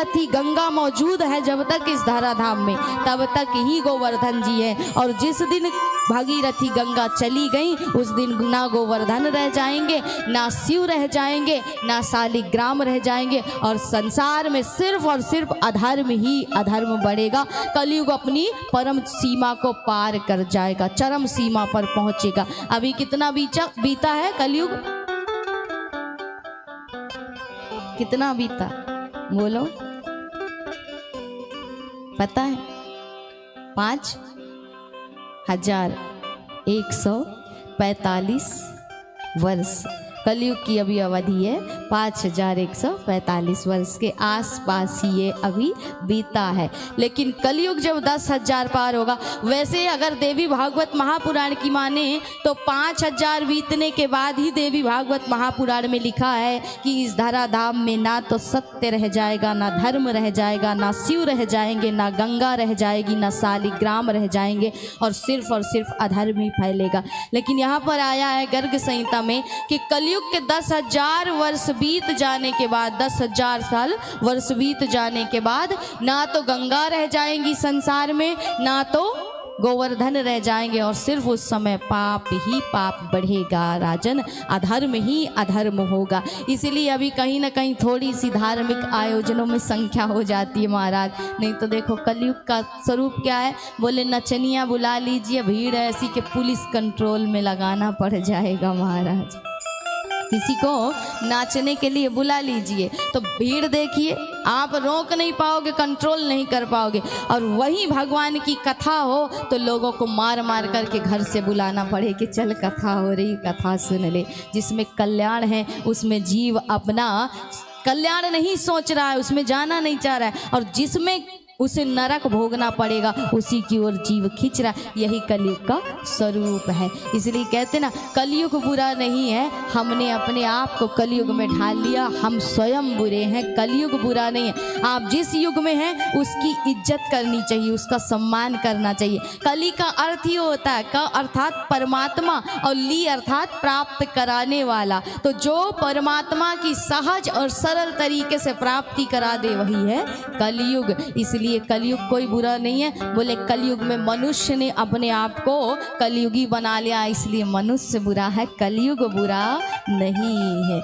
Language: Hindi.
भागीरथी गंगा मौजूद है जब तक इस धराधाम में, तब तक ही गोवर्धन जी है। और जिस दिन भागीरथी गंगा चली गई उस दिन ना गोवर्धन रह जाएंगे, ना शिव रह जाएंगे, ना शालिग्राम रह जाएंगे, और संसार में सिर्फ और सिर्फ अधर्म ही अधर्म बढ़ेगा। कलयुग अपनी परम सीमा को पार कर जाएगा, चरम सीमा पर पहुंचेगा। अभी कितना बीता है कलयुग, कितना बीता बोलो, पता है? 5145 वर्ष कलयुग की अभी अवधि है। 5145 वर्ष के आसपास ही ये अभी बीता है। लेकिन कलयुग जब 10,000 पार होगा, वैसे अगर देवी भागवत महापुराण की माने तो 5000 बीतने के बाद ही देवी भागवत महापुराण में लिखा है कि इस धराधाम में ना तो सत्य रह जाएगा, ना धर्म रह जाएगा, ना शिव रह जाएंगे, ना गंगा रह जाएगी, ना शालिग्राम रह जाएंगे, और सिर्फ अधर्म ही फैलेगा। लेकिन यहाँ पर आया है गर्ग संहिता में कि कलयुग के 10,000 वर्ष बीत जाने के बाद, 10,000 साल वर्ष बीत जाने के बाद ना तो गंगा रह जाएंगी संसार में, ना तो गोवर्धन रह जाएंगे, और सिर्फ उस समय पाप ही पाप बढ़ेगा राजन, अधर्म ही अधर्म होगा। इसलिए अभी कहीं ना कहीं थोड़ी सी धार्मिक आयोजनों में संख्या हो जाती है महाराज। नहीं तो देखो कलयुग का स्वरूप क्या है, बोले नचनिया बुला लीजिए, भीड़ ऐसी कि पुलिस कंट्रोल में लगाना पड़ जाएगा महाराज। किसी को नाचने के लिए बुला लीजिए तो भीड़ देखिए, आप रोक नहीं पाओगे, कंट्रोल नहीं कर पाओगे। और वही भगवान की कथा हो तो लोगों को मार मार करके घर से बुलाना पड़े कि चल कथा हो रही, कथा सुन ले। जिसमें कल्याण है उसमें जीव अपना कल्याण नहीं सोच रहा है, उसमें जाना नहीं चाह रहा है, और जिसमें उसे नरक भोगना पड़ेगा उसी की ओर जीव खींच रहा है। यही कलयुग का स्वरूप है। इसलिए कहते ना कलयुग बुरा नहीं है, हमने अपने आप को कलयुग में ढाल लिया, हम स्वयं बुरे हैं। कलयुग बुरा नहीं है, आप जिस युग में हैं उसकी इज्जत करनी चाहिए, उसका सम्मान करना चाहिए। कली का अर्थ ही होता है क अर्थात परमात्मा, और ली अर्थात प्राप्त कराने वाला। तो जो परमात्मा की सहज और सरल तरीके से प्राप्ति करा दे वही है कलयुग। इसलिए कलयुग कोई बुरा नहीं है। बोले कलयुग में मनुष्य ने अपने आप को कलयुगी बना लिया, इसलिए मनुष्य बुरा है, कलयुग बुरा नहीं है।